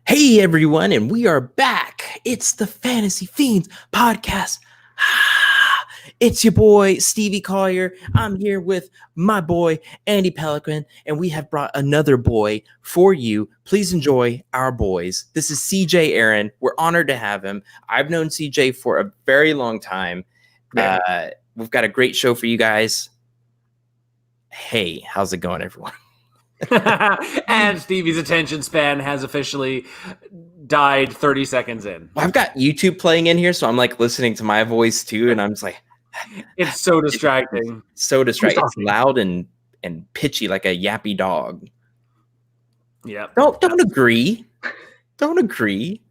Hey everyone, and we are back. It's the Fantasy Fiends podcast. It's your boy Stevie Collier. I'm here with my boy Andy Pelican, and we have brought another boy for you. Please enjoy our boys. This is CJ Aaron. We're honored to have him. I've known CJ for a very long time. We've got a great show for you guys. Hey, how's it going, everyone? And Stevie's attention span has officially died 30 seconds in. I've got YouTube playing in here, so I'm like listening to my voice too, and I'm just like, it's so distracting. It's so distracting. It's loud and pitchy like a yappy dog. Yeah. Don't agree. Don't agree.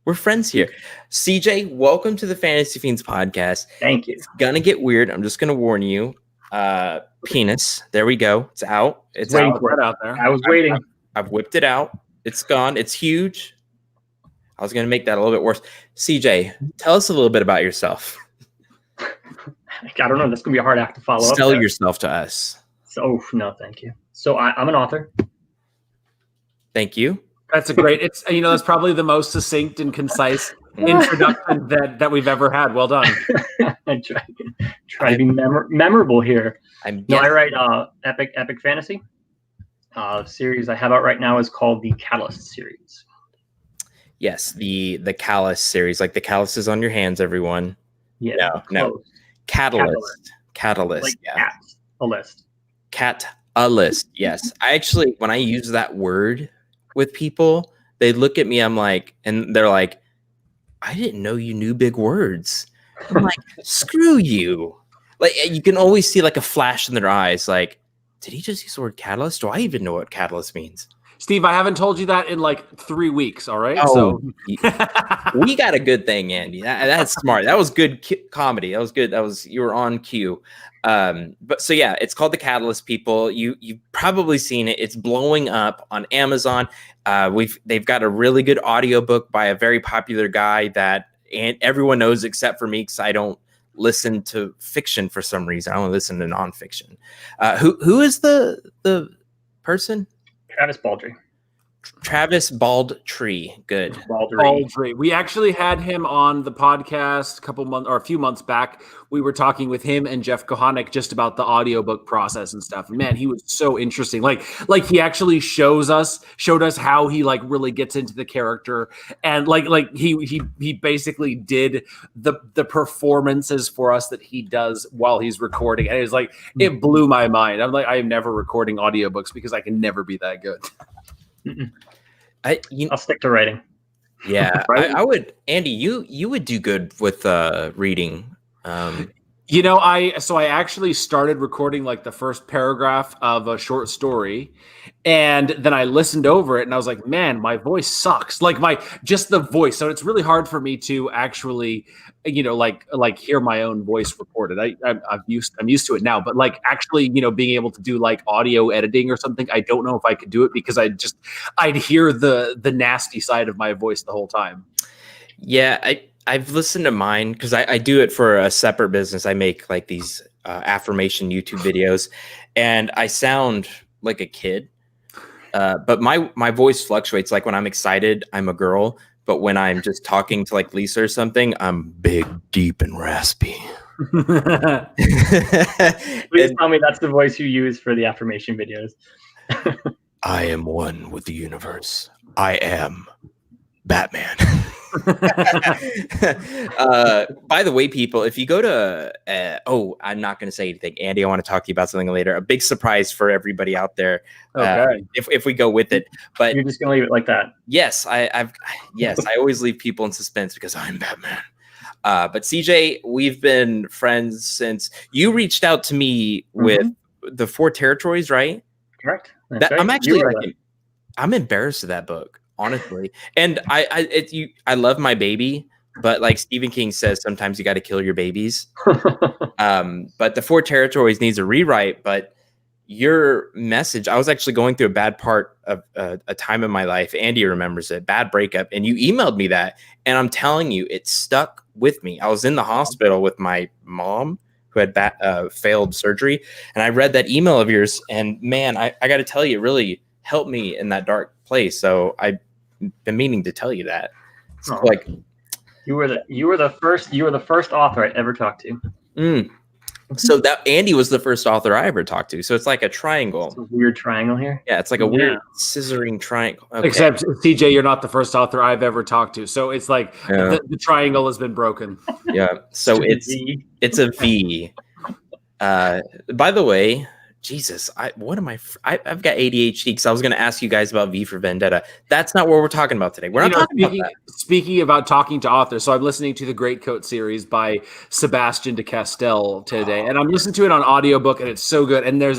We're friends here. CJ, welcome to the Fantasy Fiends podcast. Thank you. It's gonna get weird. I'm just gonna warn you. Penis. There we go. It's out. It's out. Right out there. I was waiting. I've whipped it out. It's gone. It's huge. I was gonna make that a little bit worse. CJ, tell us a little bit about yourself. I don't know. That's gonna be a hard act to follow up. Sell yourself to us. So no, thank you. So I'm an author. Thank you. That's a great. It's that's probably the most succinct and concise introduction that we've ever had. Well done. I try to be memorable here. I write epic fantasy. Series I have out right now is called the Catalyst series. Yes, the Callus series, like the calluses on your hands, everyone. Yeah. No. Catalyst. Like yeah. A list. A list. Yes. I actually, when I use that word with people, they look at me, and they're like, I didn't know you knew big words. I'm like, screw you. Like, you can always see like a flash in their eyes. Like, did he just use the word catalyst? Do I even know what catalyst means? Steve, I haven't told you that in like 3 weeks. All right. Oh, so we got a good thing, Andy. That's smart. That was good comedy. That was good. You were on cue. But so yeah, it's called The Catalyst, people. You've probably seen it. It's blowing up on Amazon. They've got a really good audiobook by a very popular guy that everyone knows except for me, because I don't listen to fiction for some reason. I only listen to nonfiction. Who is the person? Travis Baldtree. Good. Baldtree. We actually had him on the podcast a few months back. We were talking with him and Jeff Kohanek just about the audiobook process and stuff. And man, he was so interesting. Like he actually showed us how he like really gets into the character, and like he basically did the performances for us that he does while he's recording. And it was like, it blew my mind. I'm like, I am never recording audiobooks because I can never be that good. I'll stick to writing. Yeah, I would. Andy, you would do good with reading. I actually started recording like the first paragraph of a short story, and then I listened over it and I was like, man, my voice sucks. Like just the voice. So it's really hard for me to actually, like hear my own voice recorded. I'm used to it now, but like actually, being able to do like audio editing or something, I don't know if I could do it because I'd hear the nasty side of my voice the whole time. Yeah, I've listened to mine because I do it for a separate business. I make like these affirmation YouTube videos, and I sound like a kid. But my voice fluctuates. Like when I'm excited, I'm a girl. But when I'm just talking to like Lisa or something, I'm big, deep, and raspy. Please tell me that's the voice you use for the affirmation videos. I am one with the universe. I am Batman. By the way, people, if you go to I'm not going to say anything, Andy. I want to talk to you about something later. A big surprise for everybody out there. Okay, if we go with it, but you're just going to leave it like that. Yes, I always leave people in suspense because I'm Batman. But CJ, we've been friends since you reached out to me with the 4 territories, right? Correct. I'm actually I'm embarrassed of that book. Honestly, and I love my baby, but like Stephen King says, sometimes you got to kill your babies. But the 4 territories needs a rewrite. But your message, I was actually going through a bad part of a time in my life. Andy remembers it, bad breakup, and you emailed me that, and I'm telling you, it stuck with me. I was in the hospital with my mom who had failed surgery, and I read that email of yours, and man, I got to tell you, it really helped me in that dark place. So been meaning to tell you that. It's Oh. like you were the first author I ever talked to. So that Andy was the first author I ever talked to. So it's like a triangle. It's a weird triangle here. Yeah, it's like a weird scissoring triangle. Okay. Except CJ, you're not the first author I've ever talked to. So it's like the triangle has been broken. Yeah. So it's a V. By the way, Jesus, I've got ADHD because I was going to ask you guys about V for Vendetta. That's not what we're talking about today. We're not talking about that. Speaking about talking to authors, so I'm listening to the Great Coat series by Sebastian de Castell today, and I'm listening to it on audiobook, and it's so good. And there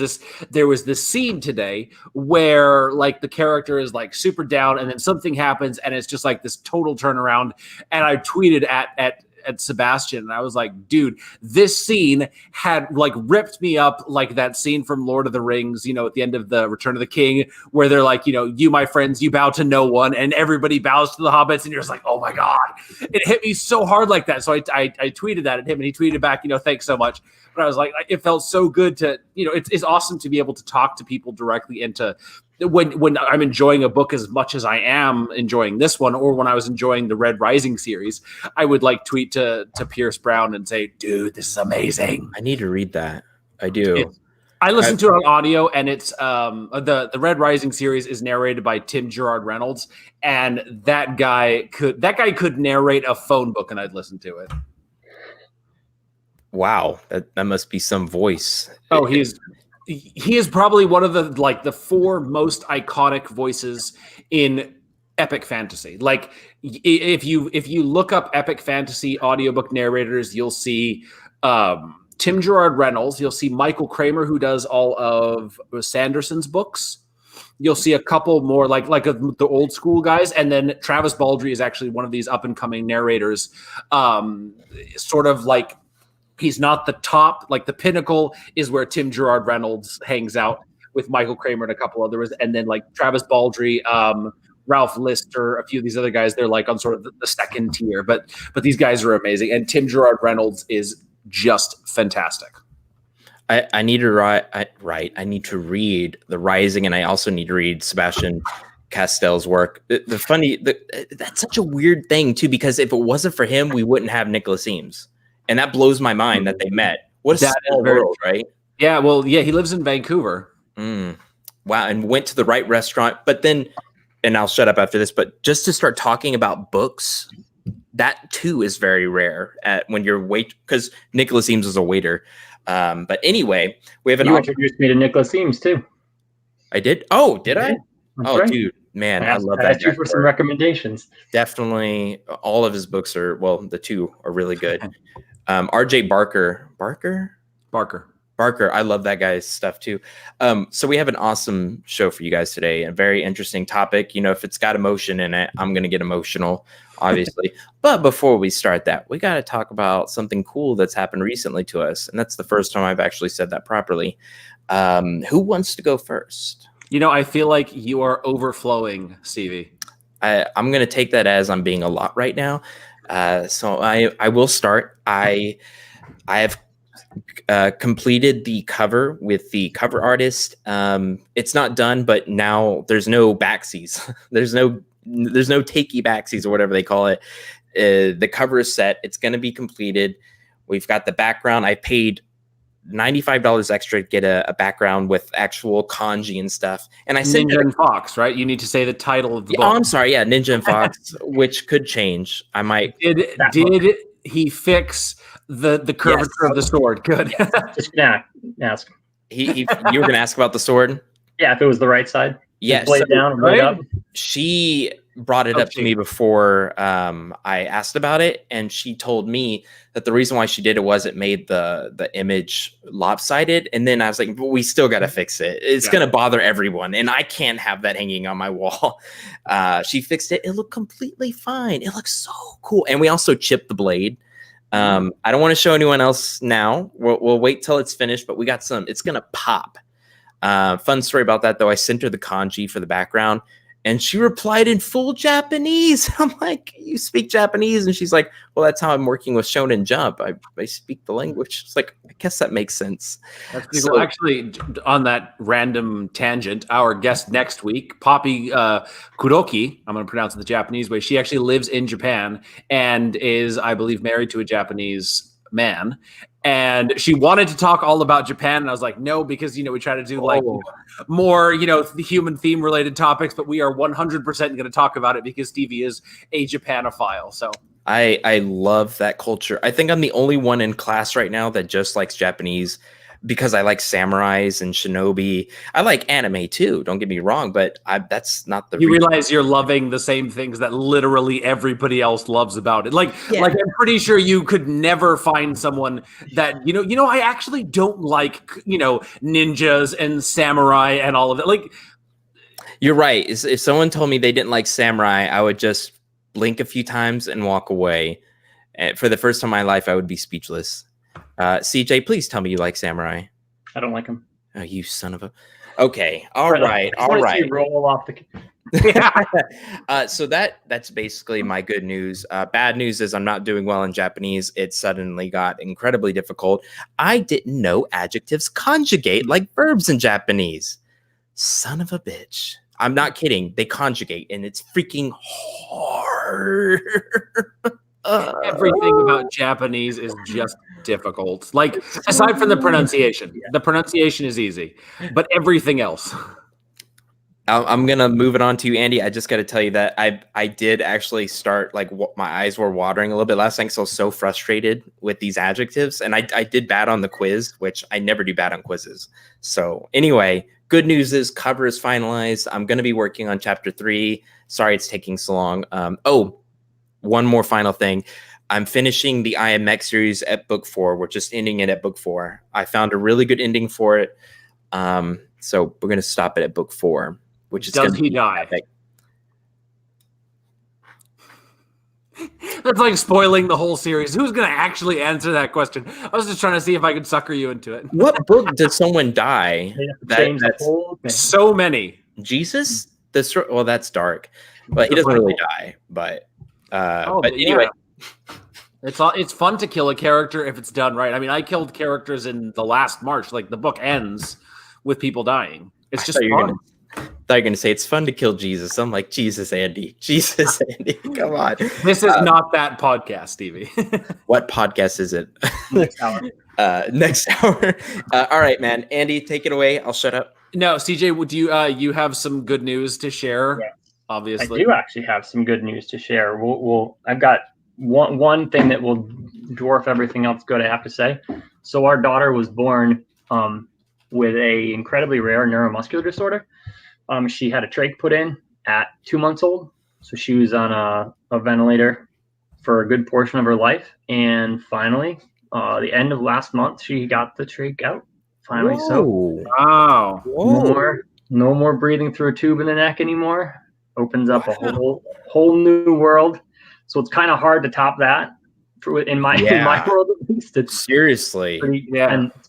was this scene today where like the character is like super down, and then something happens, and it's just like this total turnaround. And I tweeted at Sebastian, and I was like, dude, this scene had like ripped me up like that scene from Lord of the Rings, at the end of the Return of the King, where they're like, you, my friends, you bow to no one, and everybody bows to the hobbits, and you're just like, oh my God. It hit me so hard like that. So I tweeted that at him, and he tweeted back, thanks so much. But I was like, it felt so good to, it's awesome to be able to talk to people directly and to, when I'm enjoying a book as much as I am enjoying this one, or when I was enjoying the Red Rising series, I would like tweet to Pierce Brown and say, dude, this is amazing. I need to read that. I do. I listened to it on audio, and it's the Red Rising series is narrated by Tim Gerard Reynolds, and that guy could narrate a phone book, and I'd listen to it. Wow, that must be some voice. Oh, he is probably one of the four most iconic voices in epic fantasy. Like if you look up epic fantasy audiobook narrators, you'll see Tim Gerard Reynolds, you'll see Michael Kramer, who does all of Sanderson's books. You'll see a couple more like the old school guys, and then Travis Baldree is actually one of these up and coming narrators. Sort of like, he's not the top, like the pinnacle is where Tim Gerard Reynolds hangs out with Michael Kramer and a couple others. And then like Travis Baldree, Ralph Lister, a few of these other guys, they're like on sort of the second tier, but these guys are amazing. And Tim Gerard Reynolds is just fantastic. I need to I need to read The Rising, and I also need to read Sebastian Castell's work. That's such a weird thing too, because if it wasn't for him, we wouldn't have Nicholas Eames. And that blows my mind that they met. What a small world, right? Yeah, well, yeah, he lives in Vancouver. Wow, and went to the right restaurant. But then, and I'll shut up after this, but just to start talking about books, that too is very rare when you're because Nicholas Eames was a waiter. But anyway, we have You introduced me to Nicholas Eames too. I did? Oh, did I? That's right. Dude, man, I love that. I asked you for some recommendations. Definitely, all of his books are, well, the two are really good. RJ Barker. I love that guy's stuff too. So we have an awesome show for you guys today, a very interesting topic. If it's got emotion in it, I'm going to get emotional, obviously. But before we start that, we got to talk about something cool that's happened recently to us. And that's the first time I've actually said that properly. Who wants to go first? I feel like you are overflowing, Stevie. I'm going to take that as I'm being a lot right now. So I will start. I have completed the cover with the cover artist. It's not done, but now there's no backsies. there's no takey backsies or whatever they call it. The cover is set. It's going to be completed. We've got the background. I paid $95 extra to get a background with actual kanji and stuff. And I said Ninja and Fox, right? You need to say the title of the book. Oh, I'm sorry. Yeah, Ninja and Fox, which could change. I might. Did he fix the curvature of the sword? Good. Just gonna ask. You were gonna ask about the sword? Yeah, if it was the right side. Yes. Blade down, right up. She brought it up to me before I asked about it, and she told me that the reason why she did it was it made the image lopsided. And then I was like, but we still got to fix it. It's going to bother everyone, and I can't have that hanging on my wall. She fixed it. It looked completely fine. It looks so cool. And we also chipped the blade. I don't want to show anyone else now. We'll wait till it's finished, but we got some. It's going to pop. Fun story about that, though. I sent her the kanji for the background, And she replied in full Japanese. I'm like, you speak Japanese? And she's like, well, that's how I'm working with Shonen Jump. I speak the language. It's like, I guess that makes sense. That's pretty cool. Actually, on that random tangent, our guest next week, Poppy Kuroki, I'm going to pronounce it the Japanese way. She actually lives in Japan and is, I believe, married to a Japanese man. And she wanted to talk all about Japan, and I was like, no, because we try to do more the human theme related topics, but we are 100% going to talk about it because Stevie is a Japanophile. So I love that culture. I think I'm the only one in class right now that just likes Japanese because I like samurais and shinobi. I like anime too, don't get me wrong, but that's not the reason. Realize you're loving the same things that literally everybody else loves about it. Like I'm pretty sure you could never find someone that I actually don't like ninjas and samurai and all of that. Like, you're right. If someone told me they didn't like samurai, I would just blink a few times and walk away. And for the first time in my life, I would be speechless. CJ, please tell me you like samurai. I don't like them. Oh, you son of a. Okay. All right. Roll off the. So that's basically my good news. Bad news is I'm not doing well in Japanese. It suddenly got incredibly difficult. I didn't know adjectives conjugate like verbs in Japanese. Son of a bitch. I'm not kidding. They conjugate, and it's freaking hard. Everything about Japanese is just difficult. Like, aside from the pronunciation. The pronunciation is easy, but everything else. I'm gonna move it on to you, Andy. I just got to tell you that I did actually start my eyes were watering a little bit last night, so I was so frustrated with these adjectives, and I did bad on the quiz, which I never do bad on quizzes. So anyway, good news is cover is finalized. I'm gonna be working on chapter 3. Sorry it's taking so long. One more final thing. I'm finishing the IMX series at book 4. We're just ending it at book 4. I found a really good ending for it. So we're going to stop it at book 4, which is Does he die? Epic. That's like spoiling the whole series. Who's going to actually answer that question? I was just trying to see if I could sucker you into it. What book does someone die? That's so many. Jesus? Well, that's dark. But he doesn't really die. But anyway. It's fun to kill a character if it's done right. I mean, I killed characters in the last March. Like, the book ends with people dying. It's just fun. I thought you were going to say it's fun to kill Jesus. I'm like, Jesus, Andy. Jesus, Andy. Come on. This is not that podcast, Stevie. What podcast is it? Next hour. Next hour. All right, man. Andy, take it away. I'll shut up. No, CJ, would you have some good news to share? Yeah. Obviously, I do actually have some good news to share. I've got one thing that will dwarf everything else good I have to say. So our daughter was born with a incredibly rare neuromuscular disorder. She had a trach put in at 2 months old, so she was on a ventilator for a good portion of her life. And finally, the end of last month, she got the trach out. Finally, Whoa. so wow, no more breathing through a tube in the neck anymore. Opens up a whole new world. So it's kind of hard to top that in my world at least. It's seriously, and it's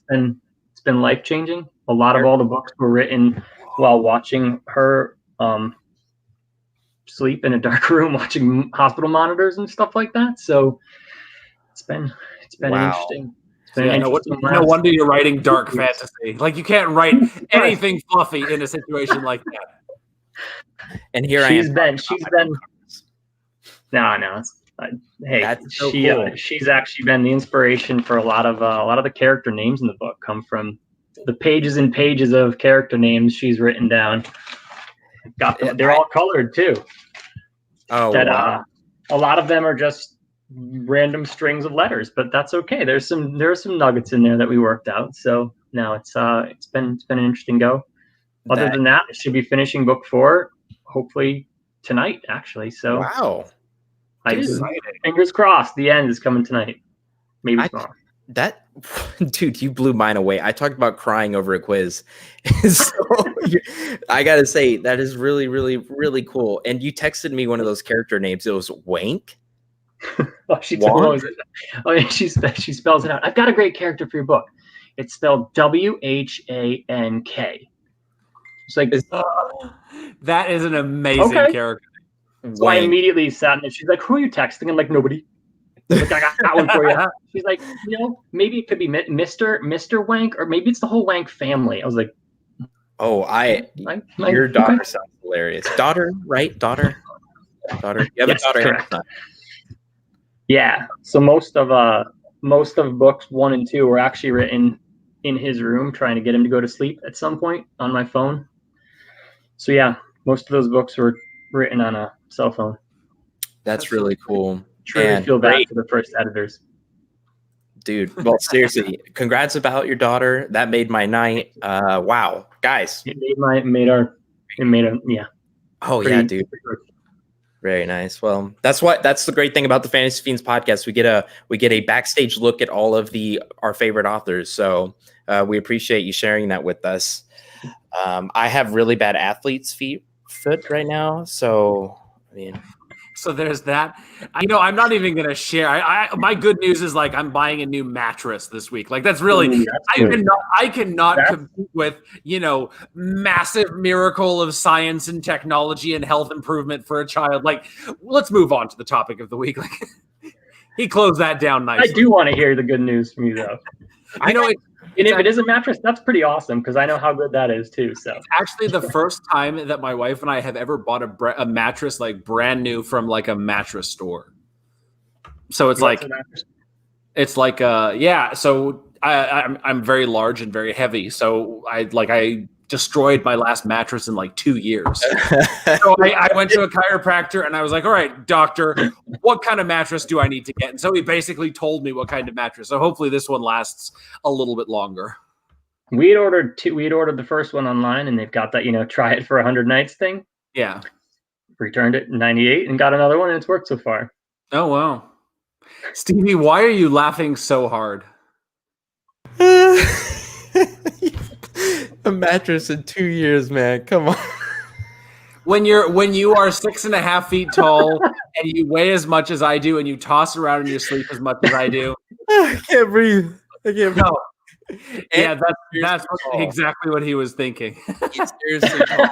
been life changing. A lot of all the books were written while watching her sleep in a dark room, watching hospital monitors and stuff like that. So it's been interesting. No wonder you're writing dark fantasy. Like, you can't write anything fluffy in a situation like that. And here she's been. No. Hey, so cool. She's actually been the inspiration for a lot of the character names in the book. Come from the pages and pages of character names she's written down. They're all colored too. Oh, wow. A lot of them are just random strings of letters, but that's okay. There are some nuggets in there that we worked out. So no, it's been an interesting go. Other than that, I should be finishing book 4, hopefully tonight, actually. So wow, fingers crossed. The end is coming tonight, maybe tomorrow. Dude, you blew mine away. I talked about crying over a quiz, so I gotta say that is really, really, really cool. And you texted me one of those character names. It was Wank. She spells it out. I've got a great character for your book. It's spelled WHANK. It's like, that is an amazing character. So I immediately sat and she's like, "Who are you texting?" I'm like, "Nobody." Like, I got one for you. She's like, maybe it could be Mr. Wank, or maybe it's the whole Wank family. I was like, "Oh, your daughter sounds hilarious. Daughter, right? Daughter. You have a daughter. Correct. Yeah. So most of books 1 and 2 were actually written in his room, trying to get him to go to sleep at some point on my phone. So yeah, most of those books were written on a cell phone. That's really cool. Truly feel bad for the first editors. Dude, well, seriously, congrats about your daughter. That made my night. Wow, guys. It made a yeah. Oh, yeah, dude. Very nice. Well, that's the great thing about the Fantasy Fiends podcast. We get a backstage look at all of our favorite authors. So we appreciate you sharing that with us. I have really bad athlete's foot right now. So, I mean, so there's that. I'm not even going to share. My good news is like I'm buying a new mattress this week. Like that's really, I cannot compete with, massive miracle of science and technology and health improvement for a child. Like, let's move on to the topic of the week. Like, he closed that down nicely. I do want to hear the good news from you though. And if it is a mattress, that's pretty awesome because I know how good that is too. So it's actually the first time that my wife and I have ever bought a mattress like brand new from like a mattress store. So it's So I'm very large and very heavy. So I destroyed my last mattress in like 2 years. So I went to a chiropractor and I was like, all right, doctor, what kind of mattress do I need to get? And so he basically told me what kind of mattress. So hopefully this one lasts a little bit longer. We had ordered the first one online and they've got that, try it for 100 nights thing. Yeah. Returned it in 98 and got another one and it's worked so far. Oh, wow. Stevie, why are you laughing so hard? A mattress in 2 years, man. Come on. When you are 6.5 feet tall and you weigh as much as I do and you toss around in your sleep as much as I do. I can't breathe. No. Yeah, that's exactly what he was thinking. He's seriously tall.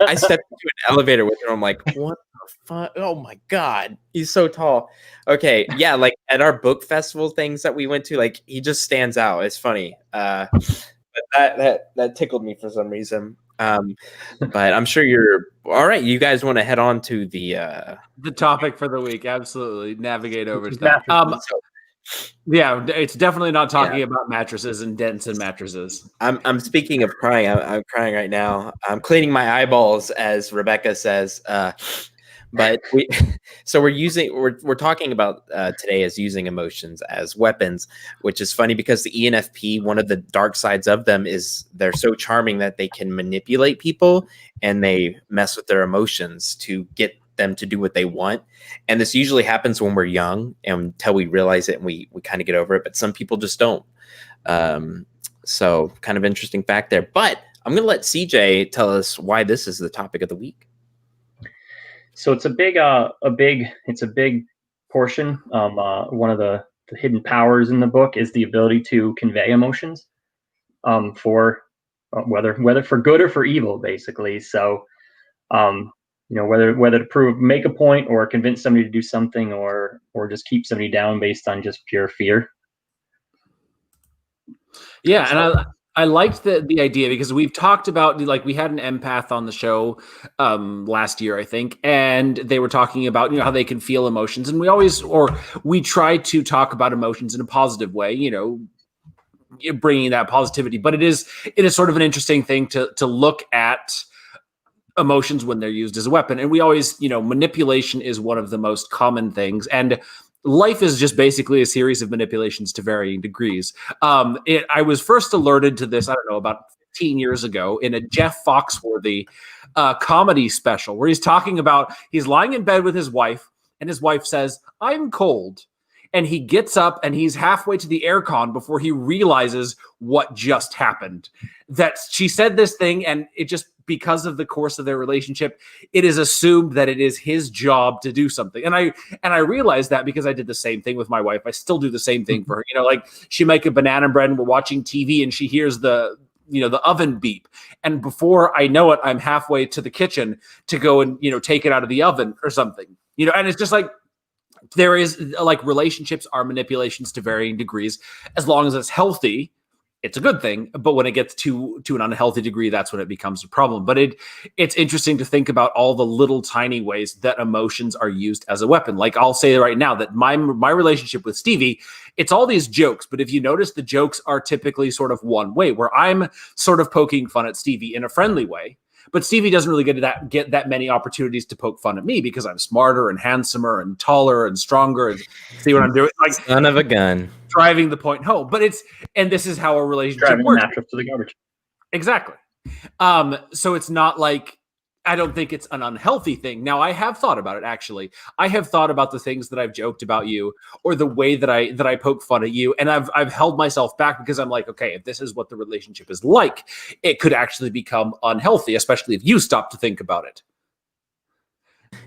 I stepped into an elevator with him. I'm like, what the fuck? Oh my God. He's so tall. Okay. Yeah. Like at our book festival things that we went to, like he just stands out. It's funny. But that tickled me for some reason. But I'm sure you're all right. You guys want to head on to the topic for the week. Absolutely. Navigate over stuff. Yeah, it's definitely not talking about mattresses and dents and mattresses. I'm speaking of crying. I'm crying right now. I'm cleaning my eyeballs, as Rebecca says. But we're talking about today as using emotions as weapons, which is funny because the ENFP, one of the dark sides of them is they're so charming that they can manipulate people and they mess with their emotions to get them to do what they want. And this usually happens when we're young and until we realize it and we kind of get over it. But some people just don't. So kind of interesting fact there. But I'm going to let CJ tell us why this is the topic of the week. So it's a big portion. One of the hidden powers in the book is the ability to convey emotions, for whether for good or for evil, basically. So, whether to make a point or convince somebody to do something or just keep somebody down based on just pure fear. Yeah, and I liked the idea because we've talked about, like, we had an empath on the show last year, I think, and they were talking about, how they can feel emotions. And we try to talk about emotions in a positive way, bringing that positivity. But it is sort of an interesting thing to look at emotions when they're used as a weapon. And we always, manipulation is one of the most common things. And life is just basically a series of manipulations to varying degrees. I was first alerted to this, I don't know, about 15 years ago in a Jeff Foxworthy comedy special where he's talking about, he's lying in bed with his wife and his wife says, "I'm cold." And he gets up and he's halfway to the aircon before he realizes what just happened. That she said this thing and it just, because of the course of their relationship, it is assumed that it is his job to do something. And I realized that because I did the same thing with my wife. I still do the same thing for her. Like she make a banana bread and we're watching TV and she hears the the oven beep, and before I know it, I'm halfway to the kitchen to go and take it out of the oven or something. And it's just like, there is like, relationships are manipulations to varying degrees. As long as it's healthy, it's a good thing. But when it gets to an unhealthy degree, that's when it becomes a problem. But it's interesting to think about all the little tiny ways that emotions are used as a weapon. Like, I'll say right now that my relationship with Stevie, it's all these jokes. But if you notice, the jokes are typically sort of one way, where I'm sort of poking fun at Stevie in a friendly way. But Stevie doesn't really get that many opportunities to poke fun at me, because I'm smarter and handsomer and taller and stronger. And see what I'm doing? Like, son of a gun, driving the point home. But and this is how a relationship Driving works. the mattress to the garbage. Exactly. So it's not like, I don't think it's an unhealthy thing. Now, I have thought about it, actually. I have thought about the things that I've joked about you, or the way that I poke fun at you, and I've held myself back, because I'm like, okay, if this is what the relationship is like, it could actually become unhealthy, especially if you stop to think about it.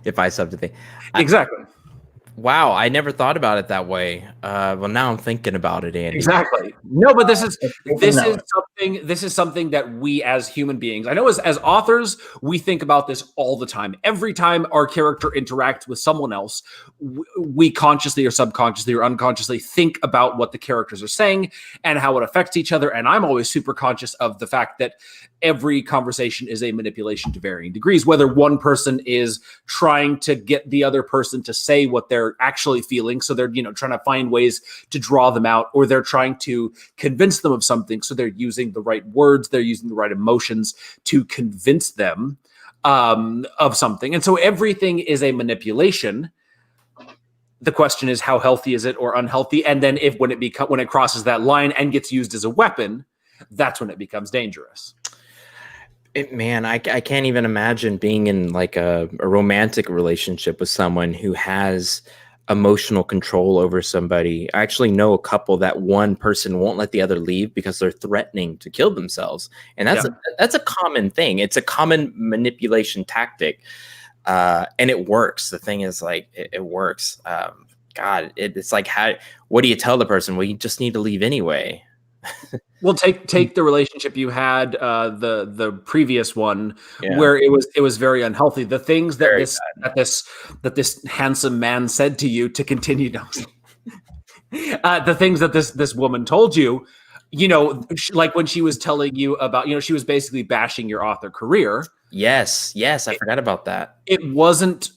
If I stop to think. Exactly. Wow, I never thought about it that way. Well, now I'm thinking about it, Andy. Exactly. No, but this is something that we as human beings, I know as authors, we think about this all the time. Every time our character interacts with someone else, we consciously or subconsciously or unconsciously think about what the characters are saying and how it affects each other. And I'm always super conscious of the fact that every conversation is a manipulation to varying degrees, whether one person is trying to get the other person to say what they're actually feeling, so they're trying to find ways to draw them out, or they're trying to convince them of something, so they're using the right words, they're using the right emotions to convince them of something. And so everything is a manipulation. The question is, how healthy is it or unhealthy? And then when it crosses that line and gets used as a weapon, that's when it becomes dangerous. Man, I can't even imagine being in like a romantic relationship with someone who has emotional control over somebody. I actually know a couple that one person won't let the other leave because they're threatening to kill themselves. And that's a common thing. It's a common manipulation tactic. And it works. The thing is, like, it works. God, it's like, what do you tell the person? Well, you just need to leave anyway. Well, take the relationship you had, the previous one, where it was very unhealthy. The things that this handsome man said to you to continue to, the things that this woman told you, like when she was telling you about, she was basically bashing your author career. Yes, I forgot about that. It wasn't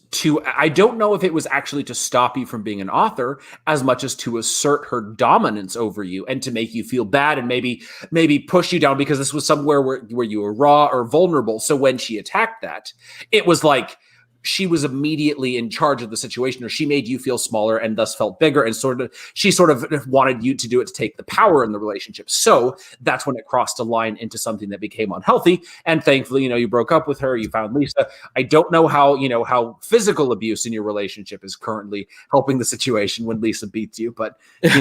I don't know if it was actually to stop you from being an author as much as to assert her dominance over you and to make you feel bad and maybe push you down, because this was somewhere where you were raw or vulnerable. So when she attacked that, it was like she was immediately in charge of the situation, or she made you feel smaller and thus felt bigger, and she sort of wanted you to do it to take the power in the relationship. So that's when it crossed a line into something that became unhealthy. And thankfully, you broke up with her, you found Lisa. I don't know how physical abuse in your relationship is currently helping the situation when Lisa beats you, but at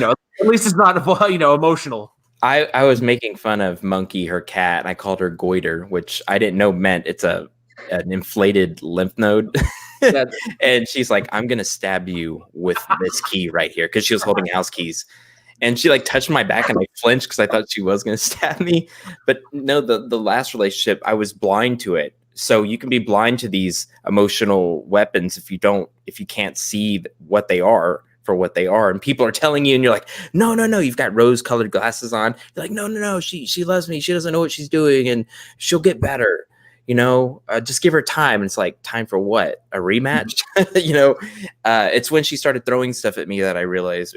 least it's not emotional. I was making fun of Monkey, her cat, and I called her Goiter, which I didn't know meant it's an inflated lymph node. And she's like, I'm gonna stab you with this key right here, because she was holding house keys, and she like touched my back and I flinched because I thought she was gonna stab me. But no, the last relationship, I was blind to it. So you can be blind to these emotional weapons if you can't see what they are for what they are, and people are telling you, and you're like, no, you've got rose-colored glasses on. You're like, no, she loves me, she doesn't know what she's doing, and she'll get better. Just give her time. And it's like, time for what? A rematch? It's when she started throwing stuff at me that I realized,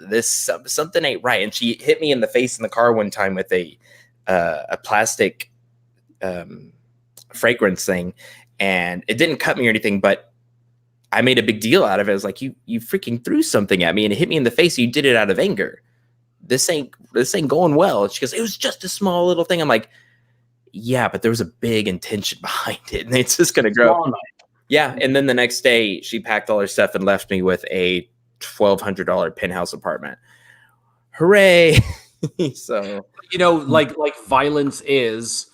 this something ain't right. And she hit me in the face in the car one time with a plastic fragrance thing, and it didn't cut me or anything, but I made a big deal out of it. I was like, you freaking threw something at me and it hit me in the face. You did it out of anger. This ain't going well. And she goes, it was just a small little thing. I'm like, yeah, but there was a big intention behind it, and it's just going to grow. Yeah. And then the next day she packed all her stuff and left me with a $1,200 penthouse apartment. Hooray. So, like violence is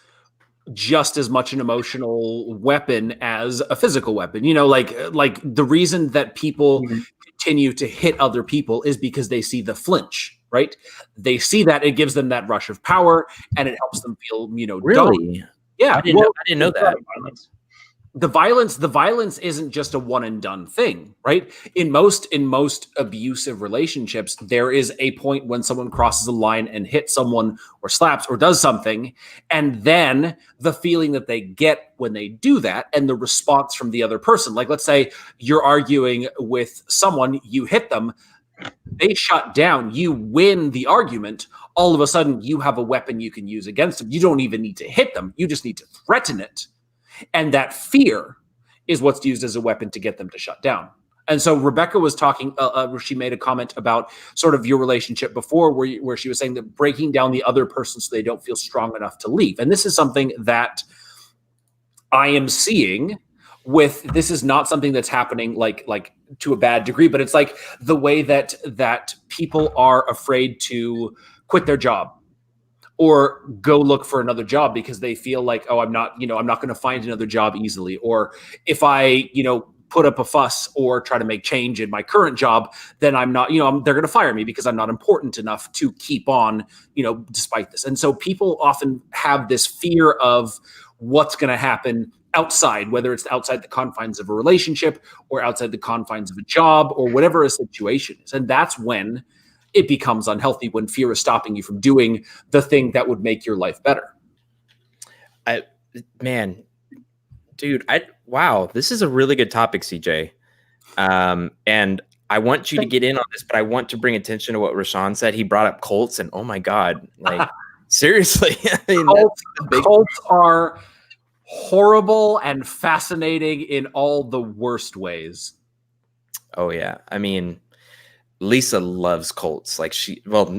just as much an emotional weapon as a physical weapon. Like the reason that people continue to hit other people is because they see the flinch. right? They see that, it gives them that rush of power, and it helps them feel, Really? dominant. Yeah, I didn't know that. The violence isn't just a one and done thing, right? In most abusive relationships, there is a point when someone crosses a line and hits someone or slaps or does something, and then the feeling that they get when they do that and the response from the other person. Like, let's say you're arguing with someone, you hit them, they shut down, you win the argument, all of a sudden you have a weapon you can use against them. You don't even need to hit them, you just need to threaten it. And that fear is what's used as a weapon to get them to shut down. And so Rebecca was talking, she made a comment about sort of your relationship before where she was saying that breaking down the other person so they don't feel strong enough to leave. And this is something that I am seeing this is not something that's happening like to a bad degree, but it's like the way that people are afraid to quit their job or go look for another job because they feel like, oh, I'm not going to find another job easily. Or if I, put up a fuss or try to make change in my current job, then I'm not, they're going to fire me because I'm not important enough to keep on, despite this. And so people often have this fear of what's going to happen outside, whether it's outside the confines of a relationship or outside the confines of a job or whatever a situation is. And that's when it becomes unhealthy, when fear is stopping you from doing the thing that would make your life better. Wow, this is a really good topic, CJ. And I want you to get in on this, but I want to bring attention to what Rashawn said. He brought up cults, and oh my God, like seriously, cults are horrible and fascinating in all the worst ways. Oh yeah, I mean, Lisa loves cults. Like she loves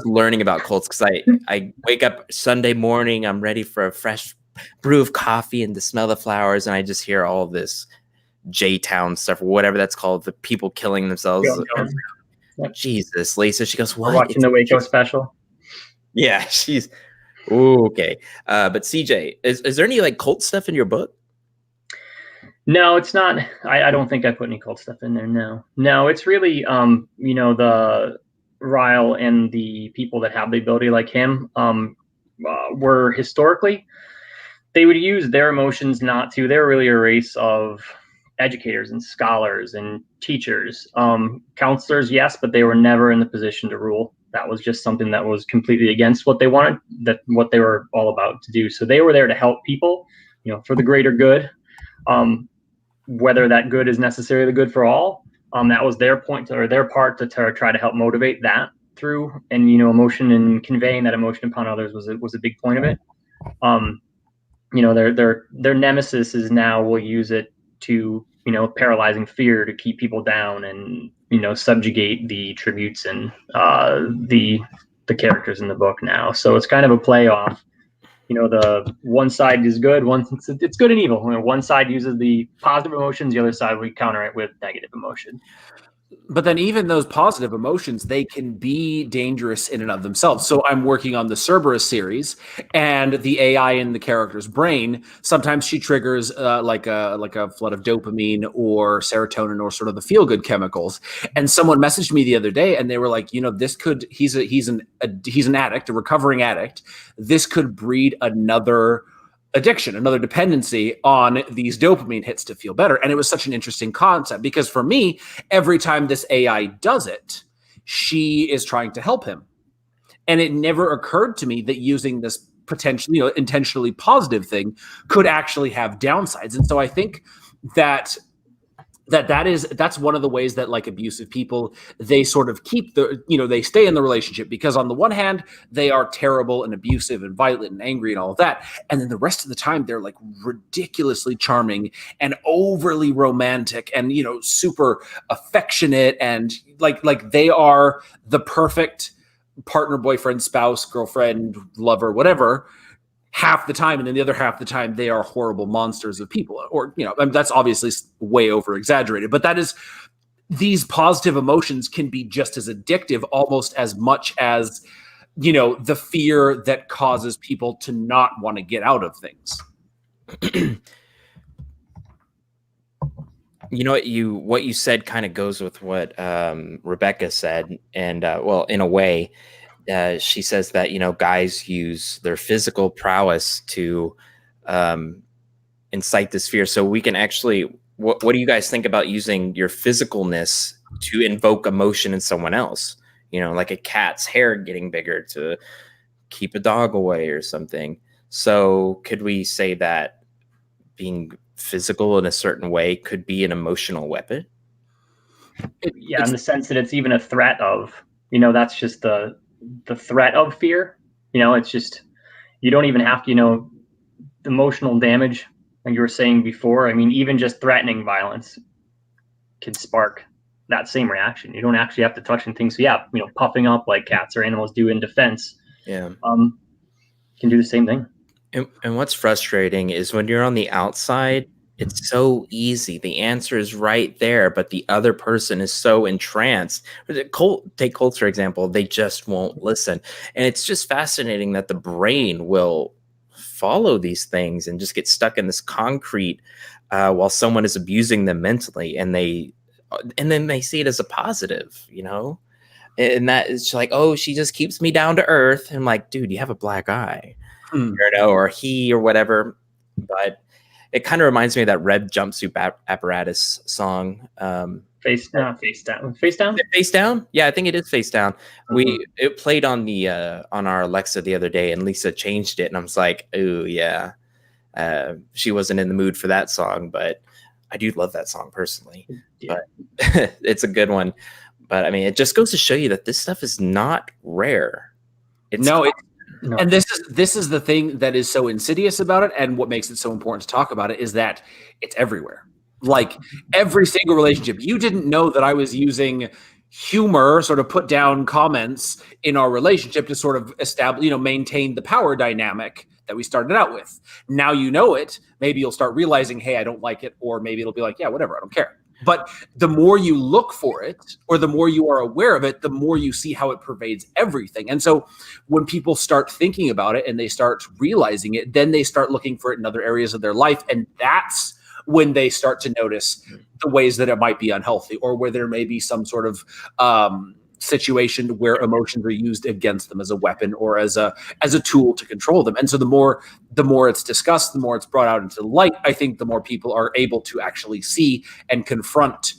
learning about cults because I wake up Sunday morning, I'm ready for a fresh brew of coffee and to smell the flowers, and I just hear all this J-Town stuff or whatever that's called, the people killing themselves. Jesus, Lisa, she goes, what? We're watching the Waco special. Yeah, she's okay. But CJ, is there any like cult stuff in your book? No, it's not. I don't think I put any cult stuff in there. No, it's really, the Ryle and the people that have the ability like him were historically, they would use their emotions not to. They're really a race of educators and scholars and teachers, counselors, yes, but they were never in the position to rule. That was just something that was completely against what they wanted, what they were all about to do. So they were there to help people, for the greater good. Whether that good is necessarily the good for all, that was their point or their part to try to help motivate that through, and emotion and conveying that emotion upon others was a big point of it. Their nemesis is now will use it to paralyzing fear to keep people down and subjugate the tributes and the characters in the book now. So it's kind of a play off. The one side is good, it's good and evil. One side uses the positive emotions, the other side we counter it with negative emotion. But then even those positive emotions, they can be dangerous in and of themselves. So I'm working on the Cerberus series, and the AI in the character's brain, sometimes she triggers like a flood of dopamine or serotonin or sort of the feel-good chemicals. And someone messaged me the other day, and they were like, this could, he's an addict, a recovering addict. This could breed another addiction, another dependency on these dopamine hits to feel better. And it was such an interesting concept because for me, every time this AI does it, she is trying to help him. And it never occurred to me that using this potentially, intentionally positive thing could actually have downsides. And so I think that's one of the ways that like abusive people, they sort of keep they stay in the relationship because on the one hand, they are terrible and abusive and violent and angry and all of that. And then the rest of the time they're like ridiculously charming and overly romantic and, super affectionate and like they are the perfect partner, boyfriend, spouse, girlfriend, lover, whatever, half the time, and then the other half the time they are horrible monsters of people. Or that's obviously way over exaggerated, but that is, these positive emotions can be just as addictive almost as much as the fear that causes people to not want to get out of things. You know what you said kind of goes with what Rebecca said, and well, in a way, she says that guys use their physical prowess to um, incite this fear. So we can actually, what do you guys think about using your physicalness to invoke emotion in someone else? Like a cat's hair getting bigger to keep a dog away or something. So could we say that being physical in a certain way could be an emotional weapon? Yeah, in the sense that it's even a threat of, that's just the threat of fear. It's just, you don't even have to, the emotional damage, like you were saying before. I mean, even just threatening violence can spark that same reaction. You don't actually have to touch things. So yeah, puffing up like cats or animals do in defense. Yeah. Can do the same thing. And what's frustrating is when you're on the outside, it's so easy. The answer is right there, but the other person is so entranced. Take Colts, for example, they just won't listen. And it's just fascinating that the brain will follow these things and just get stuck in this concrete while someone is abusing them mentally. And then they see it as a positive, And that is like, oh, she just keeps me down to earth. And I'm like, dude, you have a black eye. Or he or whatever. But it kind of reminds me of that Red Jumpsuit Apparatus song. Face down. Face down. Yeah, I think it is Face Down. It played on our Alexa the other day, and Lisa changed it, and I was like, oh yeah. She wasn't in the mood for that song, but I do love that song personally. Yeah. But it's a good one. But I mean, it just goes to show you that this stuff is not rare. No. And this is the thing that is so insidious about it, and what makes it so important to talk about it is that it's everywhere. Like every single relationship. You didn't know that I was using humor, sort of put down comments in our relationship to sort of establish, maintain the power dynamic that we started out with. Now you know it. Maybe you'll start realizing, hey, I don't like it, or maybe it'll be like, yeah, whatever, I don't care. But the more you look for it, or the more you are aware of it, the more you see how it pervades everything. And so when people start thinking about it and they start realizing it, then they start looking for it in other areas of their life. And that's when they start to notice the ways that it might be unhealthy, or where there may be some sort of situation where emotions are used against them as a weapon or as a tool to control them. And so the more it's discussed, the more it's brought out into the light, I think the more people are able to actually see and confront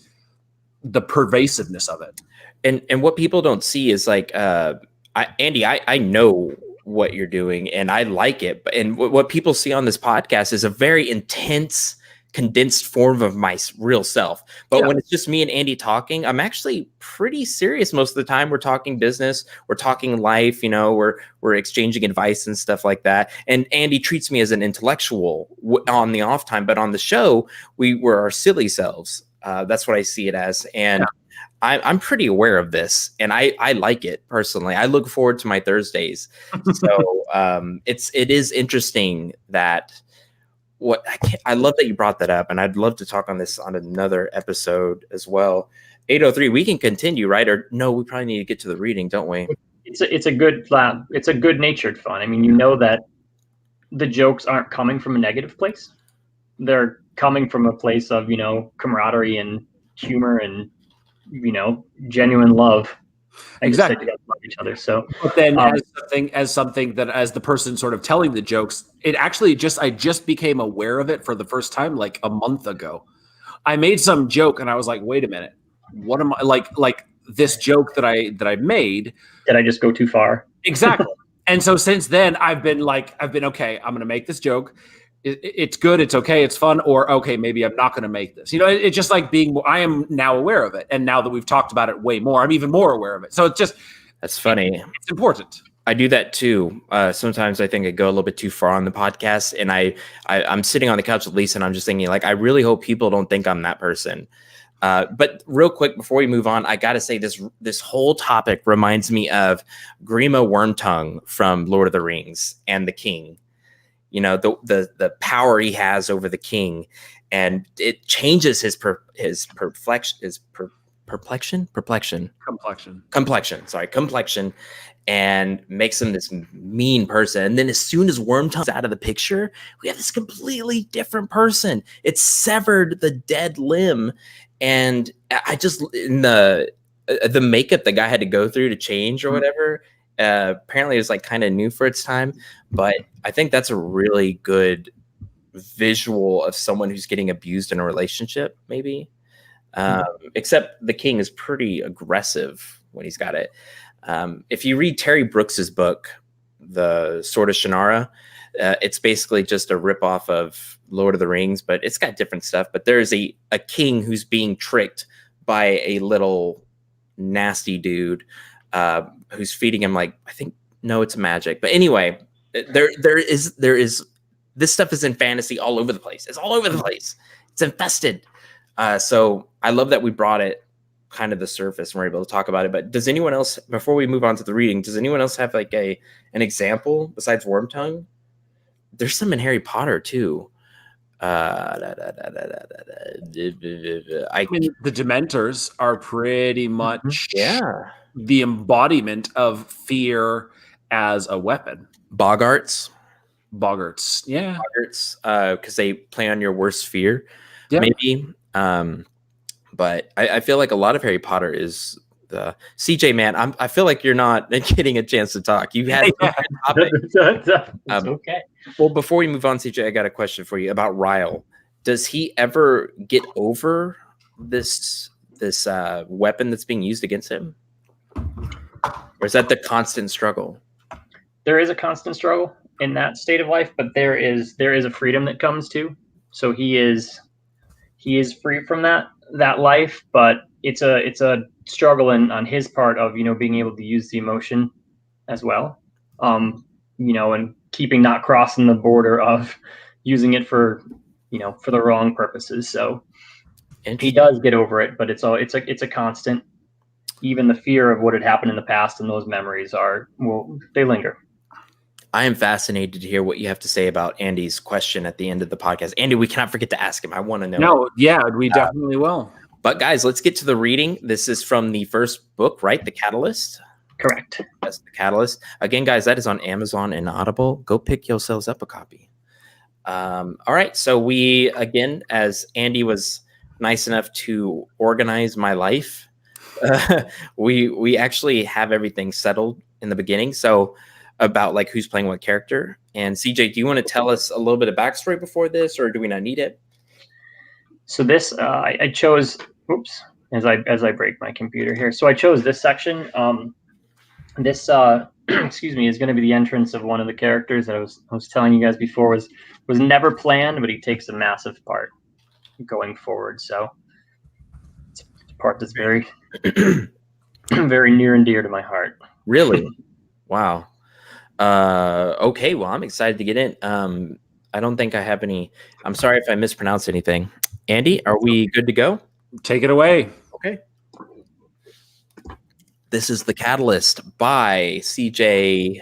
the pervasiveness of it. And what people don't see is like, Andy, I know what you're doing and I like it. And what people see on this podcast is a very intense, condensed form of my real self. But when it's just me and Andy talking, I'm actually pretty serious most of the time. We're talking business, we're talking life, we're exchanging advice and stuff like that. And Andy treats me as an intellectual on the off time, but on the show, we're our silly selves. That's what I see it as. And I'm pretty aware of this, and I like it personally. I look forward to my Thursdays. So it is interesting that I love that you brought that up, and I'd love to talk on this on another episode as well. 803, we can continue, right? Or no, we probably need to get to the reading, don't we? It's a good natured fun. I mean, that the jokes aren't coming from a negative place. They're coming from a place of, camaraderie and humor and, genuine love. Exactly. Love each other. So, but then as something that, as the person sort of telling the jokes, it actually I just became aware of it for the first time like a month ago. I made some joke and I was like, wait a minute, what am I like this joke that I made? Did I just go too far? Exactly. And so since then I've been okay, I'm going to make this joke. It's good, it's okay, it's fun, or okay, maybe I'm not going to make this. It's just like I am now aware of it, and now that we've talked about it way more, I'm even more aware of it. So it's just that's funny. It's important. I do that too. Sometimes I think I go a little bit too far on the podcast, and I'm sitting on the couch with Lisa, and I'm just thinking like, I really hope people don't think I'm that person. But real quick before we move on, I got to say this whole topic reminds me of Grima Wormtongue from Lord of the Rings and the King. The power he has over the king, and it changes his complexion, and makes him this mean person. And then as soon as Wormtongue's out of the picture, we have this completely different person. It's severed the dead limb, and I just in the makeup the guy had to go through to change or whatever. Apparently, it was like kind of new for its time, but I think that's a really good visual of someone who's getting abused in a relationship, maybe. Except the king is pretty aggressive when he's got it. If you read Terry Brooks's book, The Sword of Genara, it's basically just a ripoff of Lord of the Rings, but it's got different stuff. But there's a king who's being tricked by a little nasty dude who's feeding him it's magic. But anyway, there is this stuff is in fantasy all over the place. It's all over the place. It's infested. So I love that we brought it kind of the surface and we're able to talk about it. But does anyone else, before we move on to the reading, does anyone else have like an example besides Wormtongue? There's some in Harry Potter too. I mean, the Dementors are pretty much the embodiment of fear as a weapon. Boggarts, yeah. Boggarts, because they play on your worst fear, maybe. But I feel like a lot of Harry Potter is the CJ, man. I feel like you're not getting a chance to talk. You had okay. Well, before we move on, CJ, I got a question for you about Ryle. Does he ever get over this weapon that's being used against him, or is that the constant struggle? There is a constant struggle in that state of life, but there is a freedom that comes too. So he is free from that life, but it's a struggle on his part of being able to use the emotion as well, and keeping not crossing the border of using it for the wrong purposes. So he does get over it, but it's a constant. Even the fear of what had happened in the past and those memories they linger. I am fascinated to hear what you have to say about Andy's question at the end of the podcast. Andy, we cannot forget to ask him. I want to know. No, yeah, we definitely will. But guys, let's get to the reading. This is from the first book, right? The Catalyst? Correct. That's The Catalyst. Again, guys, that is on Amazon and Audible. Go pick yourselves up a copy. All right. So we, again, as Andy was nice enough to organize my life, we actually have everything settled in the beginning. So about like who's playing what character. And CJ, do you want to tell us a little bit of backstory before this, or do we not need it? So this, I chose, as I break my computer here. So I chose this section. This, excuse me, is going to be the entrance of one of the characters that I was telling you guys before was never planned, but he takes a massive part going forward. So it's a part that's very, very near and dear to my heart. Really? Wow. Okay, well, I'm excited to get in. I don't think I have any. I'm sorry if I mispronounced anything. Andy, are we good to go? Take it away. Okay. This is The Catalyst by CJ.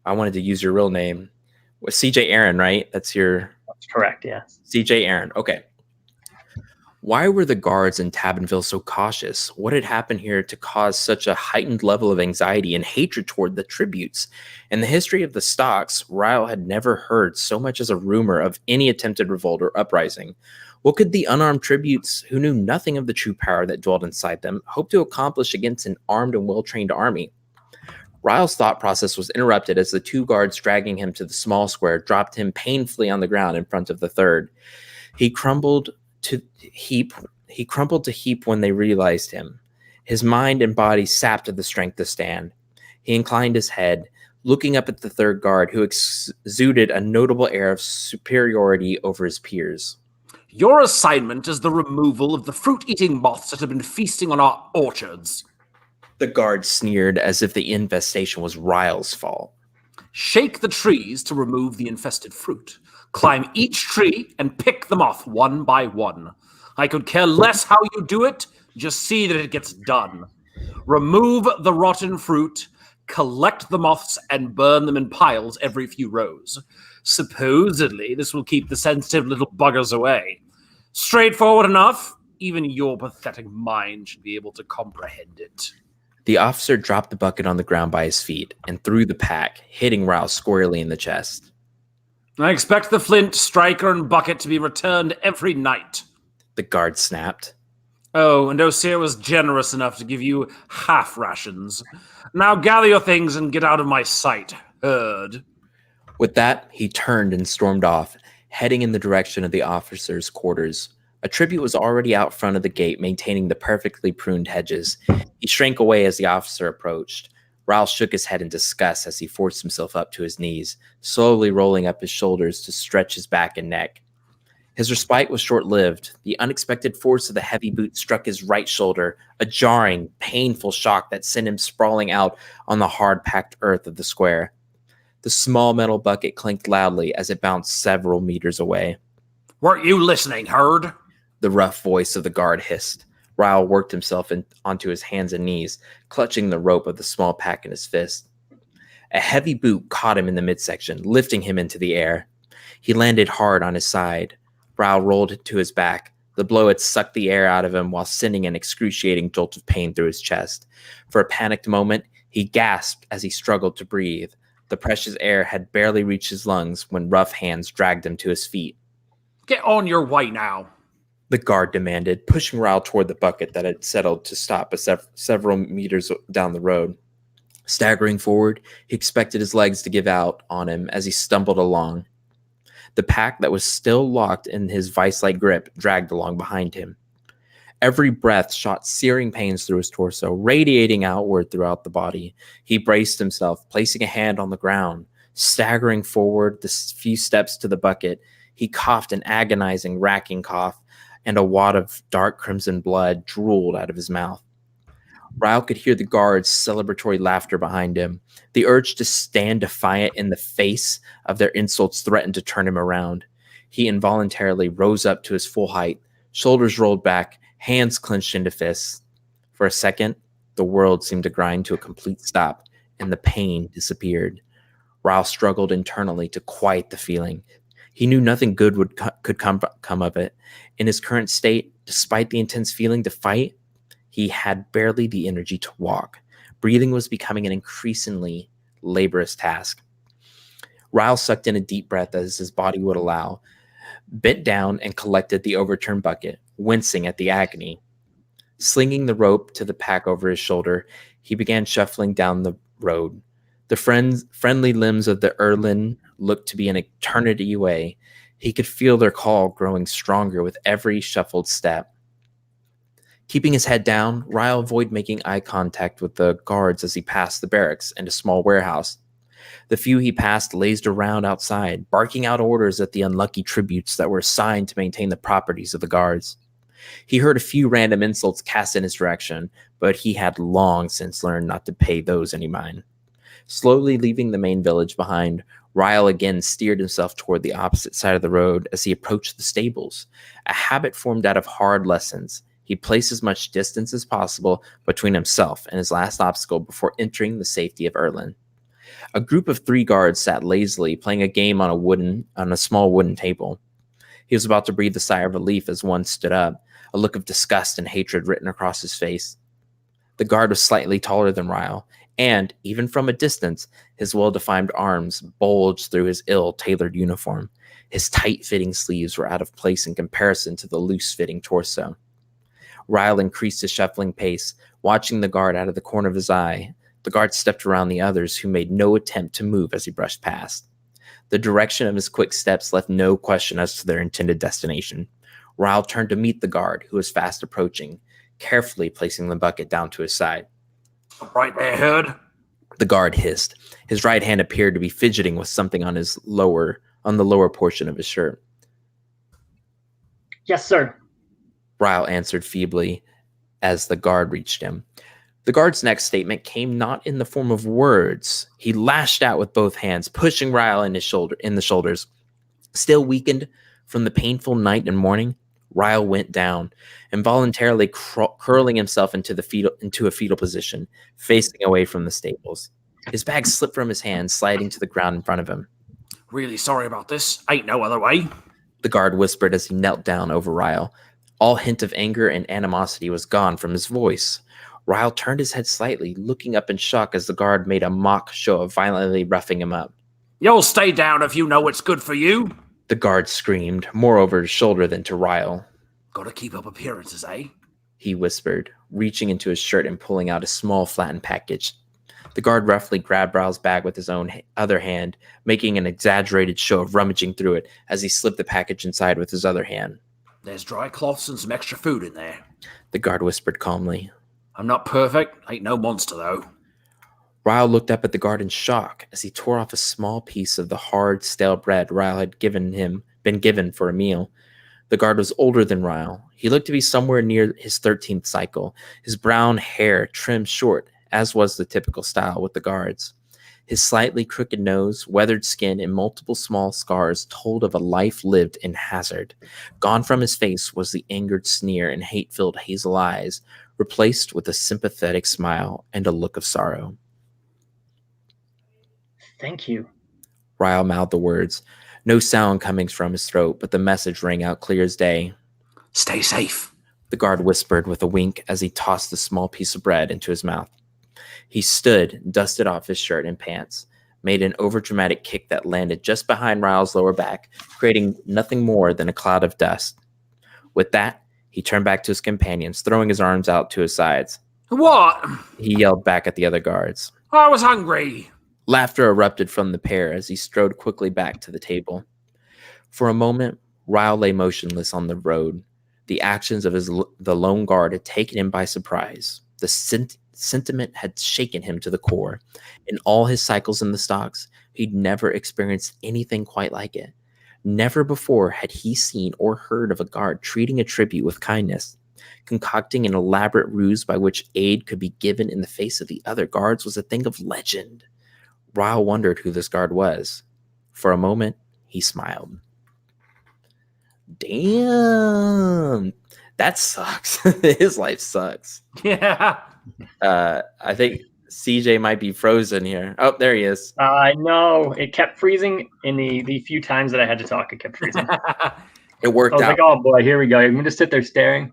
I wanted to use your real name. CJ Aaron, right? That's correct, yes. CJ Aaron. Okay. Why were the guards in Tabinville so cautious? What had happened here to cause such a heightened level of anxiety and hatred toward the tributes? In the history of the stocks, Ryle had never heard so much as a rumor of any attempted revolt or uprising. What could the unarmed tributes, who knew nothing of the true power that dwelled inside them, hope to accomplish against an armed and well-trained army? Ryle's thought process was interrupted as the two guards dragging him to the small square dropped him painfully on the ground in front of the third. He crumbled to heap when they realized him. His mind and body sapped of the strength to stand. He inclined his head, looking up at the third guard, who exuded a notable air of superiority over his peers. Your assignment is the removal of the fruit-eating moths that have been feasting on our orchards. The guard sneered as if the infestation was Ryle's fault. Shake the trees to remove the infested fruit. Climb each tree and pick them off one by one. I could care less how you do it, just see that it gets done. Remove the rotten fruit, collect the moths, and burn them in piles every few rows. Supposedly, this will keep the sensitive little buggers away. Straightforward enough, Even your pathetic mind should be able to comprehend it. The officer dropped the bucket on the ground by his feet and threw the pack, hitting Rao squarely in the chest. I expect the flint, striker, and bucket to be returned every night. The guard snapped. Oh, and Osir was generous enough to give you half rations. Now gather your things and get out of my sight, herd. With that, he turned and stormed off, heading in the direction of the officer's quarters. A tribute was already out front of the gate, maintaining the perfectly pruned hedges. He shrank away as the officer approached. Raoul shook his head in disgust as he forced himself up to his knees, slowly rolling up his shoulders to stretch his back and neck. His respite was short-lived. The unexpected force of the heavy boot struck his right shoulder, a jarring, painful shock that sent him sprawling out on the hard-packed earth of the square. The small metal bucket clinked loudly as it bounced several meters away. Weren't you listening, herd? The rough voice of the guard hissed. Raoul worked himself onto his hands and knees, clutching the rope of the small pack in his fist. A heavy boot caught him in the midsection, lifting him into the air. He landed hard on his side. Raoul rolled to his back. The blow had sucked the air out of him while sending an excruciating jolt of pain through his chest. For a panicked moment, he gasped as he struggled to breathe. The precious air had barely reached his lungs when rough hands dragged him to his feet. Get on your way now, the guard demanded, pushing Raoul toward the bucket that had settled to stop several meters down the road. Staggering forward, he expected his legs to give out on him as he stumbled along. The pack that was still locked in his vice-like grip dragged along behind him. Every breath shot searing pains through his torso, radiating outward throughout the body. He braced himself, placing a hand on the ground. Staggering forward the few steps to the bucket, he coughed an agonizing, racking cough, and a wad of dark crimson blood drooled out of his mouth. Raoul could hear the guards' celebratory laughter behind him. The urge to stand defiant in the face of their insults threatened to turn him around. He involuntarily rose up to his full height, shoulders rolled back, hands clenched into fists. For a second, the world seemed to grind to a complete stop, and the pain disappeared. Raoul struggled internally to quiet the feeling. He knew nothing good could come of it. In his current state, despite the intense feeling to fight, he had barely the energy to walk. Breathing was becoming an increasingly laborious task. Raoul sucked in a deep breath as his body would allow, bent down and collected the overturned bucket, wincing at the agony. Slinging the rope to the pack over his shoulder, he began shuffling down the road. The friendly limbs of the Erlin looked to be an eternity away. He could feel their call growing stronger with every shuffled step. Keeping his head down, Raoul avoided making eye contact with the guards as he passed the barracks and a small warehouse. The few he passed lazed around outside, barking out orders at the unlucky tributes that were assigned to maintain the properties of the guards. He heard a few random insults cast in his direction, but he had long since learned not to pay those any mind. Slowly leaving the main village behind, Raoul again steered himself toward the opposite side of the road as he approached the stables. A habit formed out of hard lessons. He placed as much distance as possible between himself and his last obstacle before entering the safety of Erlin. A group of 3 guards sat lazily, playing a game on a small wooden table. He was about to breathe a sigh of relief as one stood up, a look of disgust and hatred written across his face. The guard was slightly taller than Raoul, and, even from a distance, his well-defined arms bulged through his ill-tailored uniform. His tight-fitting sleeves were out of place in comparison to the loose-fitting torso. Raoul increased his shuffling pace, watching the guard out of the corner of his eye. The guard stepped around the others, who made no attempt to move as he brushed past. The direction of his quick steps left no question as to their intended destination. Raoul turned to meet the guard, who was fast approaching, carefully placing the bucket down to his side. Right there, herd, the guard hissed. His right hand appeared to be fidgeting with something on the lower portion of his shirt. Yes, sir. Raoul answered feebly as the guard reached him. The guard's next statement came not in the form of words. He lashed out with both hands, pushing Raoul in the shoulders. Still weakened from the painful night and morning, Raoul went down, involuntarily curling himself into a fetal position, facing away from the stables. His bag slipped from his hand, sliding to the ground in front of him. Really sorry about this. Ain't no other way, the guard whispered as he knelt down over Raoul. All hint of anger and animosity was gone from his voice. Ryle turned his head slightly, looking up in shock as the guard made a mock show of violently roughing him up. You'll stay down if you know what's good for you, the guard screamed, more over his shoulder than to Ryle. Gotta keep up appearances, eh? He whispered, reaching into his shirt and pulling out a small flattened package. The guard roughly grabbed Ryle's bag with his other hand, making an exaggerated show of rummaging through it as he slipped the package inside with his other hand. There's dry cloths and some extra food in there, the guard whispered calmly. I'm not perfect, ain't no monster though. Ryle looked up at the guard in shock as he tore off a small piece of the hard, stale bread Ryle had been given for a meal. The guard was older than Ryle. He looked to be somewhere near his 13th cycle, his brown hair trimmed short, as was the typical style with the guards. His slightly crooked nose, weathered skin, and multiple small scars told of a life lived in hazard. Gone from his face was the angered sneer and hate-filled hazel eyes, replaced with a sympathetic smile and a look of sorrow. Thank you. Ryle mouthed the words, no sound coming from his throat, but the message rang out clear as day. Stay safe, the guard whispered with a wink as he tossed the small piece of bread into his mouth. He stood, dusted off his shirt and pants, made an overdramatic kick that landed just behind Ryle's lower back, creating nothing more than a cloud of dust. With that, he turned back to his companions, throwing his arms out to his sides. What? He yelled back at the other guards. I was hungry. Laughter erupted from the pair as he strode quickly back to the table. For a moment, Ryle lay motionless on the road. The actions of the lone guard had taken him by surprise. The sentiment had shaken him to the core. In all his cycles in the stocks, he'd never experienced anything quite like it. Never before had he seen or heard of a guard treating a tribute with kindness. Concocting an elaborate ruse by which aid could be given in the face of the other guards was a thing of legend. Ryle wondered who this guard was. For a moment, he smiled. Damn, that sucks. His life sucks. Yeah. I think CJ might be frozen here. Oh, there he is. I know. It kept freezing in the few times that I had to talk. It kept freezing. It worked out. I was like, oh boy, here we go. I'm going to sit there staring.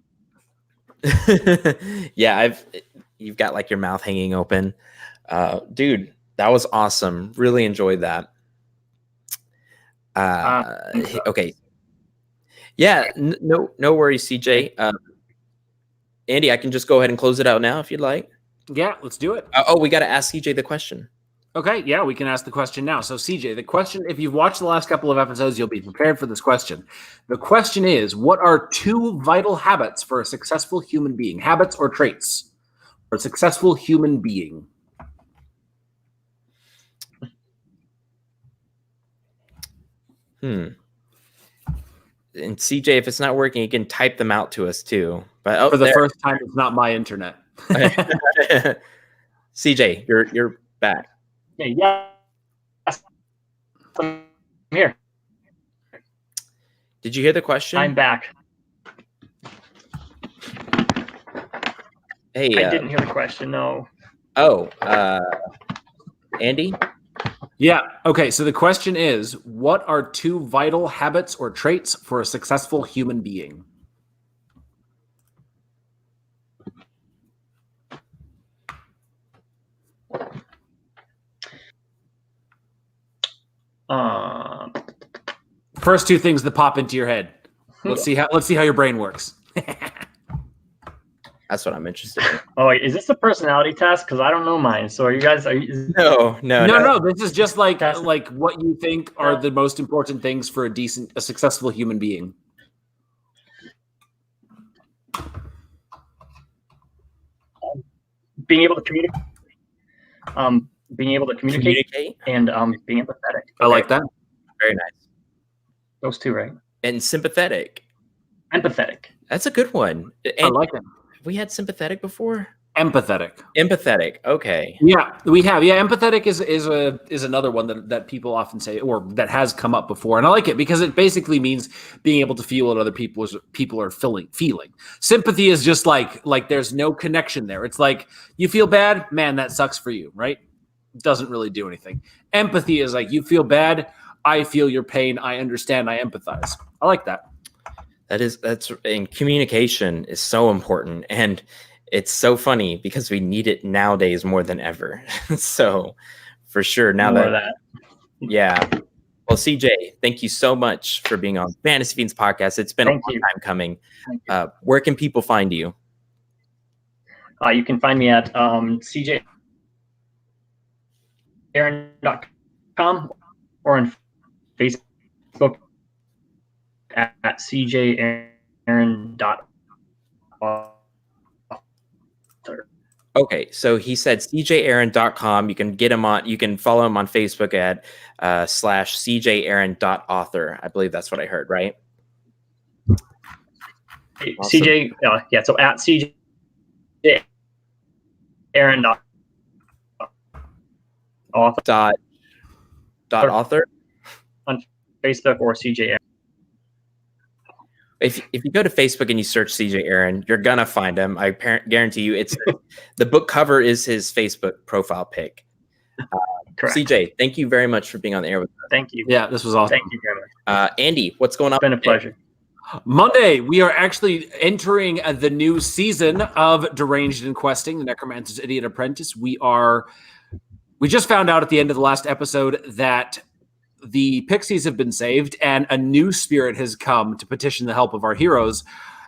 Yeah, you've got like your mouth hanging open. Dude, that was awesome. Really enjoyed that. Okay. Yeah, no worries, CJ. Andy, I can just go ahead and close it out now if you'd like. Yeah, let's do it. We got to ask CJ the question. Okay, yeah, we can ask the question now. So, CJ, the question, if you've watched the last couple of episodes, you'll be prepared for this question. The question is, what are 2 vital habits for a successful human being? Habits or traits for a successful human being? And CJ, if it's not working, you can type them out to us too. But for the first time, it's not my internet. CJ, you're back. Hey, yeah. I'm here. Did you hear the question? I'm back. Hey, I didn't hear the question. No. Oh, Andy? Yeah. Okay. So the question is, what are 2 vital habits or traits for a successful human being? First 2 things that pop into your head. Let's see how your brain works. That's what I'm interested in. Oh, wait, is this a personality test? Because I don't know mine. So are you guys? No. This is just like what you think are the most important things for a successful human being. Being able to communicate. Being able to communicate. And being empathetic. I like that. Very nice. Those 2, right? And sympathetic. Empathetic. That's a good one. And I like it. We had sympathetic before? Empathetic. Okay. Yeah, we have. Yeah, empathetic is another one that people often say, or that has come up before, and I like it because it basically means being able to feel what other people are feeling. Sympathy is just like there's no connection there. It's like you feel bad, man, that sucks for you, right? Doesn't really do anything. Empathy is like you feel bad, I feel your pain, I understand, I empathize. I like that. And communication is so important, and it's so funny because we need it nowadays more than ever. So for sure, now More that, of that. yeah. Well, CJ, thank you so much for being on Fantasy Fiends podcast. It's been a long time coming. Where can people find you? You can find me at cjaaron.com or on Facebook at cjaaron.author. Okay, so he said cjaaron.com. You can get him on. You can follow him on Facebook at /cjaaron.author. I believe that's what I heard, right? Awesome. CJ, yeah. So at cjaaron.author. Author on Facebook or CJ. If you go to Facebook and you search CJ Aaron, you're gonna find him. I guarantee you. It's the book cover is his Facebook profile pic. Correct. CJ, thank you very much for being on the air with us. Thank you. Yeah, this was awesome. Thank you very much. Andy, what's going on? It's been a pleasure. Monday, we are actually entering the new season of Deranged and Questing, the Necromancer's Idiot Apprentice. We just found out at the end of the last episode that the pixies have been saved and a new spirit has come to petition the help of our heroes.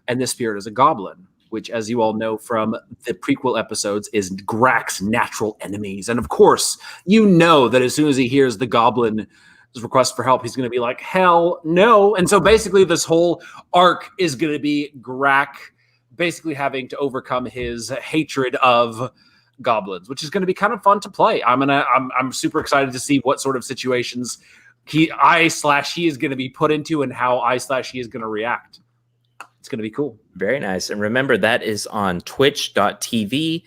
And this spirit is a goblin, which, as you all know from the prequel episodes, is Grak's natural enemies. And of course, you know that as soon as he hears the goblin's request for help, he's going to be like, hell no. And so basically this whole arc is going to be Grak basically having to overcome his hatred of goblins, which is going to be kind of fun to play. I'm super excited to see what sort of situations he is going to be put into and how he is going to react. It's going to be cool. Very nice. And remember, that is on twitch.tv.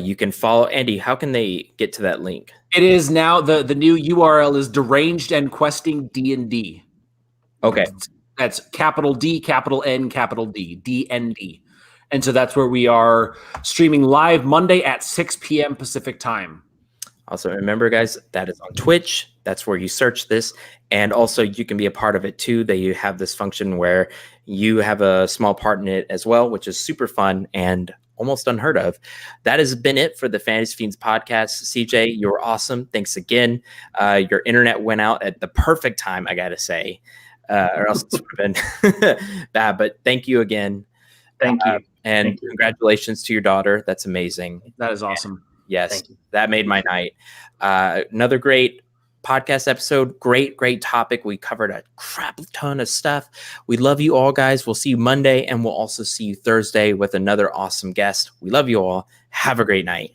You can follow Andy. How can they get to that link? It is now the new URL is Deranged and Questing D&D. Okay. That's capital D, capital N, capital D, DND. And so that's where we are streaming live Monday at 6 p.m. Pacific time. Also, remember, guys, that is on Twitch. That's where you search this. And also, you can be a part of it, too. That you have this function where you have a small part in it as well, which is super fun and almost unheard of. That has been it for the Fantasy Fiends podcast. CJ, you're awesome. Thanks again. Your internet went out at the perfect time, I got to say. Or else it would have been bad. But thank you again. Thank you. And congratulations to your daughter. That's amazing. That is awesome. Yes, that made my night. Another great podcast episode. Great topic. We covered a crap ton of stuff. We love you all, guys. We'll see you Monday, and we'll also see you Thursday with another awesome guest. We love you all. Have a great night.